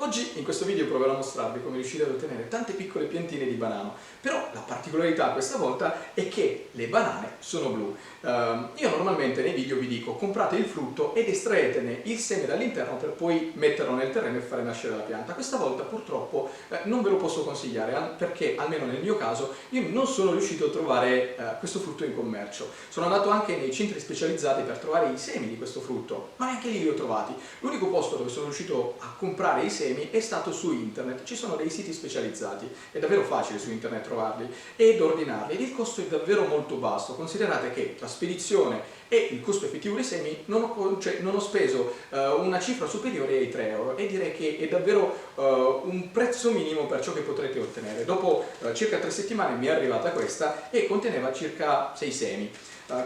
Oggi in questo video proverò a mostrarvi come riuscire ad ottenere tante piccole piantine di banano, però la particolarità questa volta è che le banane sono blu. Io normalmente nei video vi dico comprate il frutto ed estraetene il seme dall'interno per poi metterlo nel terreno e fare nascere la pianta. Questa volta purtroppo non ve lo posso consigliare perché almeno nel mio caso io non sono riuscito a trovare questo frutto in commercio. Sono andato anche nei centri specializzati per trovare i semi di questo frutto, ma neanche lì li ho trovati. L'unico posto dove sono riuscito a comprare i semi è stato su internet. Ci sono dei siti specializzati, è davvero facile su internet trovarli ed ordinarli ed il costo è davvero molto basso. Considerate che la spedizione e il costo effettivo dei semi non ho speso una cifra superiore ai 3 euro e direi che è davvero un prezzo minimo per ciò che potrete ottenere. Dopo circa 3 settimane mi è arrivata questa e conteneva circa 6 semi.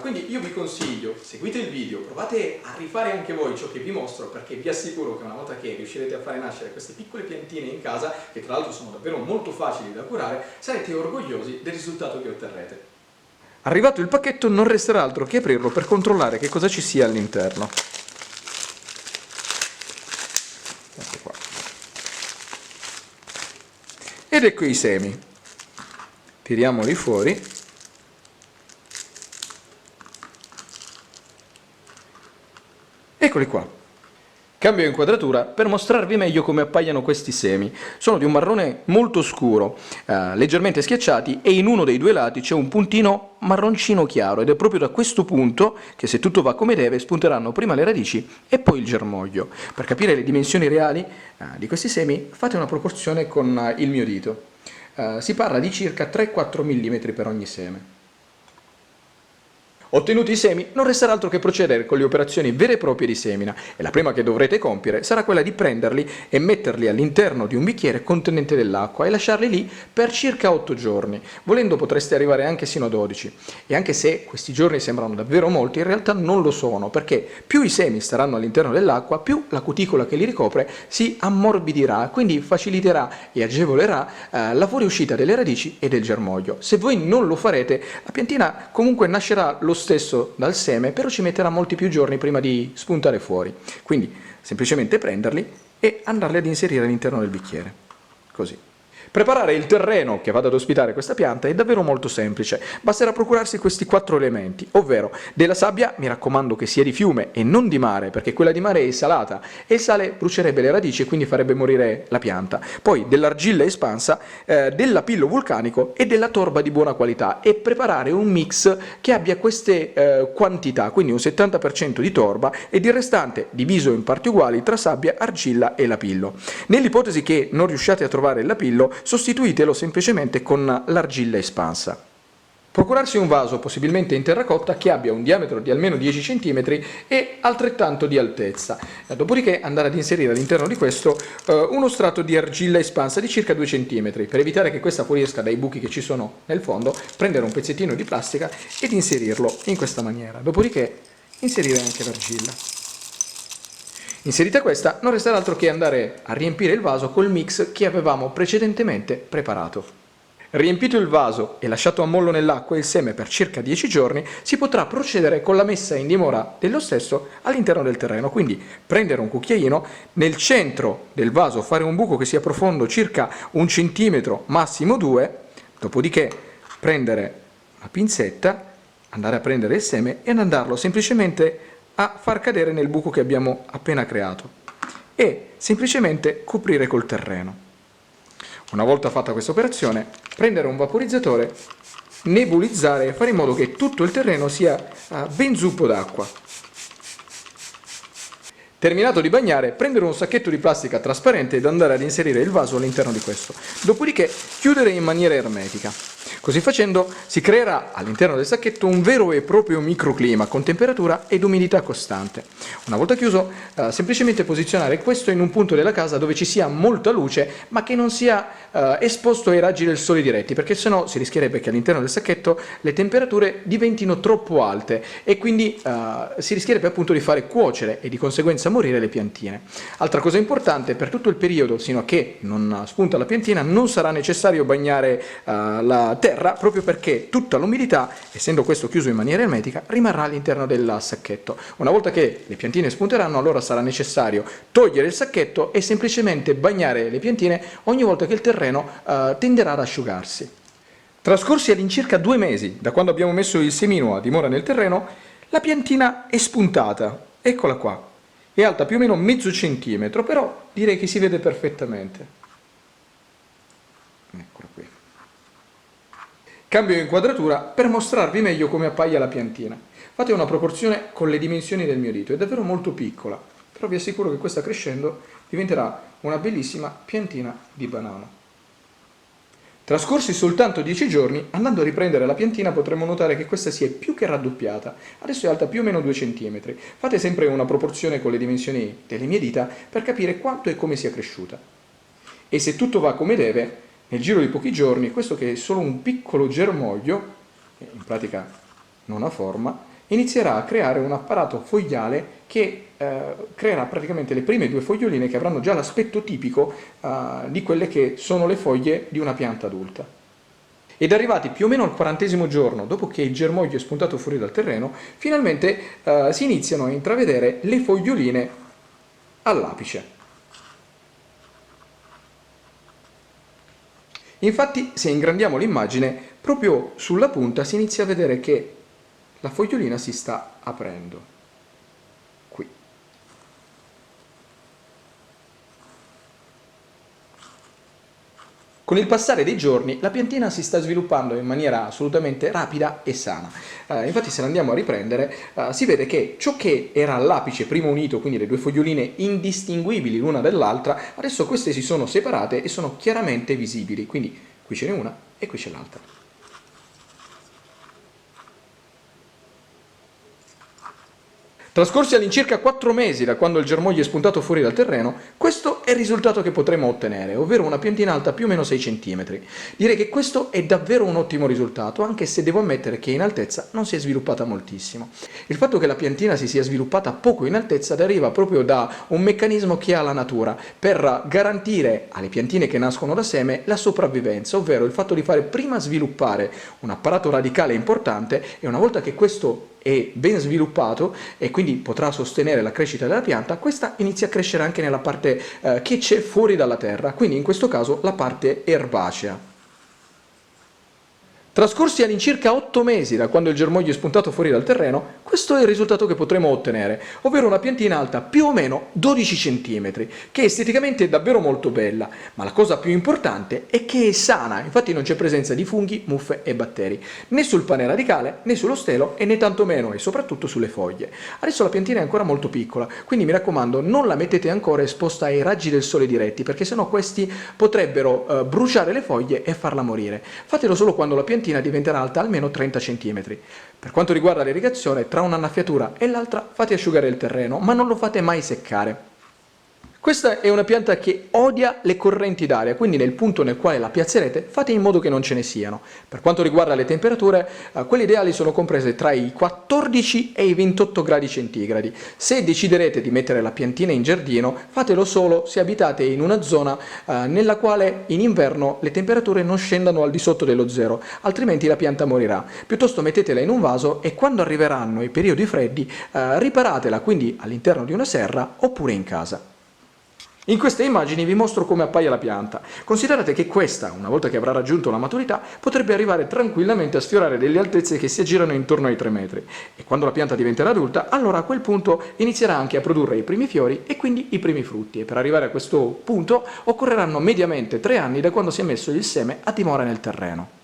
Quindi io vi consiglio, seguite il video, provate a rifare anche voi ciò che vi mostro, perché vi assicuro che una volta che riuscirete a fare nascere queste piccole piantine in casa, che tra l'altro sono davvero molto facili da curare, sarete orgogliosi del risultato che otterrete. Arrivato il pacchetto non resterà altro che aprirlo per controllare che cosa ci sia all'interno. Ecco qua. Ed ecco i semi. Tiriamoli fuori. Eccoli qua. Cambio inquadratura per mostrarvi meglio come appaiono questi semi. Sono di un marrone molto scuro, leggermente schiacciati, e in uno dei due lati c'è un puntino marroncino chiaro ed è proprio da questo punto che, se tutto va come deve, spunteranno prima le radici e poi il germoglio. Per capire le dimensioni reali di questi semi fate una proporzione con il mio dito. Si parla di circa 3-4 mm per ogni seme. Ottenuti i semi, non resterà altro che procedere con le operazioni vere e proprie di semina, e la prima che dovrete compiere sarà quella di prenderli e metterli all'interno di un bicchiere contenente dell'acqua e lasciarli lì per circa 8 giorni. Volendo potreste arrivare anche sino a 12. E anche se questi giorni sembrano davvero molti, in realtà non lo sono, perché più i semi staranno all'interno dell'acqua, più la cuticola che li ricopre si ammorbidirà, quindi faciliterà e agevolerà la fuoriuscita delle radici e del germoglio. Se voi non lo farete, la piantina comunque nascerà lo stesso dal seme, però ci metterà molti più giorni prima di spuntare fuori. Quindi semplicemente prenderli e andarli ad inserire all'interno del bicchiere, così. Preparare il terreno che vada ad ospitare questa pianta è davvero molto semplice, basterà procurarsi questi 4 elementi, ovvero della sabbia, mi raccomando che sia di fiume e non di mare, perché quella di mare è salata e il sale brucierebbe le radici e quindi farebbe morire la pianta, poi dell'argilla espansa, dell'apillo vulcanico e della torba di buona qualità, e preparare un mix che abbia queste quantità, quindi un 70% di torba ed il restante diviso in parti uguali tra sabbia, argilla e lapillo. Nell'ipotesi che non riusciate a trovare l'apillo, sostituitelo semplicemente con l'argilla espansa. Procurarsi un vaso, possibilmente in terracotta, che abbia un diametro di almeno 10 cm e altrettanto di altezza. Dopodiché andare ad inserire all'interno di questo uno strato di argilla espansa di circa 2 cm. Per evitare che questa fuoriesca dai buchi che ci sono nel fondo, prendere un pezzettino di plastica ed inserirlo in questa maniera. Dopodiché inserire anche l'argilla. Inserita questa, non resterà altro che andare a riempire il vaso col mix che avevamo precedentemente preparato. Riempito il vaso e lasciato a mollo nell'acqua il seme per circa 10 giorni, si potrà procedere con la messa in dimora dello stesso all'interno del terreno. Quindi prendere un cucchiaino, nel centro del vaso fare un buco che sia profondo circa 1 centimetro, massimo 2, dopodiché prendere una pinzetta, andare a prendere il seme e andarlo semplicemente a far cadere nel buco che abbiamo appena creato e semplicemente coprire col terreno. Una volta fatta questa operazione, prendere un vaporizzatore, nebulizzare e fare in modo che tutto il terreno sia ben zuppo d'acqua. Terminato di bagnare, prendere un sacchetto di plastica trasparente ed andare ad inserire il vaso all'interno di questo. Dopodiché chiudere in maniera ermetica. Così facendo si creerà all'interno del sacchetto un vero e proprio microclima con temperatura ed umidità costante. Una volta chiuso, semplicemente posizionare questo in un punto della casa dove ci sia molta luce ma che non sia esposto ai raggi del sole diretti, perché sennò si rischierebbe che all'interno del sacchetto le temperature diventino troppo alte e quindi si rischierebbe appunto di fare cuocere e di conseguenza morire le piantine. Altra cosa importante: per tutto il periodo sino a che non spunta la piantina non sarà necessario bagnare la terra terra proprio perché tutta l'umidità, essendo questo chiuso in maniera ermetica, rimarrà all'interno del sacchetto. Una volta che le piantine spunteranno, allora sarà necessario togliere il sacchetto e semplicemente bagnare le piantine ogni volta che il terreno tenderà ad asciugarsi. Trascorsi all'incirca 2 mesi da quando abbiamo messo il semino a dimora nel terreno, la piantina è spuntata. Eccola qua. È alta più o meno mezzo centimetro, però direi che si vede perfettamente. Eccola qui. Cambio inquadratura per mostrarvi meglio come appaia la piantina. Fate una proporzione con le dimensioni del mio dito, è davvero molto piccola, però vi assicuro che questa crescendo diventerà una bellissima piantina di banano. Trascorsi soltanto 10 giorni, andando a riprendere la piantina potremo notare che questa si è più che raddoppiata, adesso è alta più o meno 2 cm. Fate sempre una proporzione con le dimensioni delle mie dita per capire quanto e come sia cresciuta. E se tutto va come deve, nel giro di pochi giorni, questo che è solo un piccolo germoglio, che in pratica non ha forma, inizierà a creare un apparato fogliale che creerà praticamente le prime 2 foglioline che avranno già l'aspetto tipico di quelle che sono le foglie di una pianta adulta. Ed arrivati più o meno al 40° giorno, dopo che il germoglio è spuntato fuori dal terreno, finalmente si iniziano a intravedere le foglioline all'apice. Infatti, se ingrandiamo l'immagine, proprio sulla punta si inizia a vedere che la fogliolina si sta aprendo. Qui. Con il passare dei giorni la piantina si sta sviluppando in maniera assolutamente rapida e sana. Infatti se la andiamo a riprendere si vede che ciò che era all'apice prima unito, quindi le 2 foglioline indistinguibili l'una dall'altra, adesso queste si sono separate e sono chiaramente visibili. Quindi qui ce n'è una e qui c'è l'altra. Trascorsi all'incirca 4 mesi da quando il germoglio è spuntato fuori dal terreno, questo è il risultato che potremo ottenere, ovvero una piantina alta più o meno 6 cm. Direi che questo è davvero un ottimo risultato, anche se devo ammettere che in altezza non si è sviluppata moltissimo. Il fatto che la piantina si sia sviluppata poco in altezza deriva proprio da un meccanismo che ha la natura per garantire alle piantine che nascono da seme la sopravvivenza, ovvero il fatto di fare prima sviluppare un apparato radicale importante e una volta che questo è ben sviluppato e quindi potrà sostenere la crescita della pianta, questa inizia a crescere anche nella parte che c'è fuori dalla terra, quindi in questo caso la parte erbacea. Trascorsi all'incirca 8 mesi da quando il germoglio è spuntato fuori dal terreno, questo è il risultato che potremo ottenere, ovvero una piantina alta più o meno 12 cm, che esteticamente è davvero molto bella, ma la cosa più importante è che è sana, infatti non c'è presenza di funghi, muffe e batteri, né sul pane radicale, né sullo stelo e né tantomeno e soprattutto sulle foglie. Adesso la piantina è ancora molto piccola, quindi mi raccomando non la mettete ancora esposta ai raggi del sole diretti, perché sennò questi potrebbero bruciare le foglie e farla morire. Fatelo solo quando la piantina diventerà alta almeno 30 cm. Per quanto riguarda l'irrigazione, tra un'annaffiatura e l'altra fate asciugare il terreno, ma non lo fate mai seccare. Questa è una pianta che odia le correnti d'aria, quindi nel punto nel quale la piazzerete fate in modo che non ce ne siano. Per quanto riguarda le temperature, quelle ideali sono comprese tra i 14 e i 28 gradi centigradi. Se deciderete di mettere la piantina in giardino, fatelo solo se abitate in una zona nella quale in inverno le temperature non scendano al di sotto dello zero, altrimenti la pianta morirà. Piuttosto mettetela in un vaso e quando arriveranno i periodi freddi riparatela, quindi all'interno di una serra oppure in casa. In queste immagini vi mostro come appaia la pianta. Considerate che questa, una volta che avrà raggiunto la maturità, potrebbe arrivare tranquillamente a sfiorare delle altezze che si aggirano intorno ai 3 metri. E quando la pianta diventerà adulta, allora a quel punto inizierà anche a produrre i primi fiori e quindi i primi frutti. E per arrivare a questo punto occorreranno mediamente 3 anni da quando si è messo il seme a dimora nel terreno.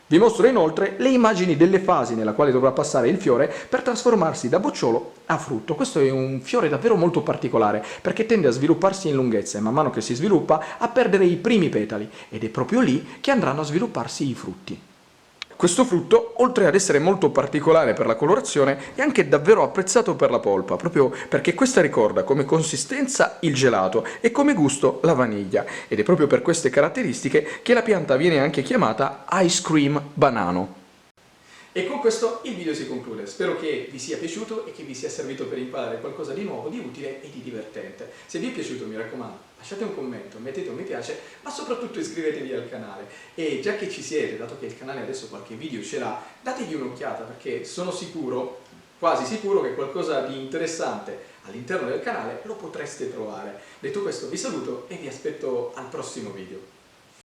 Vi mostro inoltre le immagini delle fasi nella quale dovrà passare il fiore per trasformarsi da bocciolo a frutto. Questo è un fiore davvero molto particolare perché tende a svilupparsi in lunghezza e man mano che si sviluppa a perdere i primi petali ed è proprio lì che andranno a svilupparsi i frutti. Questo frutto, oltre ad essere molto particolare per la colorazione, è anche davvero apprezzato per la polpa, proprio perché questa ricorda come consistenza il gelato e come gusto la vaniglia, ed è proprio per queste caratteristiche che la pianta viene anche chiamata ice cream banano. E con questo il video si conclude. Spero che vi sia piaciuto e che vi sia servito per imparare qualcosa di nuovo, di utile e di divertente. Se vi è piaciuto, mi raccomando, lasciate un commento, mettete un mi piace, ma soprattutto iscrivetevi al canale. E già che ci siete, dato che il canale adesso qualche video ce l'ha, dategli un'occhiata perché sono sicuro, quasi sicuro, che qualcosa di interessante all'interno del canale lo potreste trovare. Detto questo vi saluto e vi aspetto al prossimo video.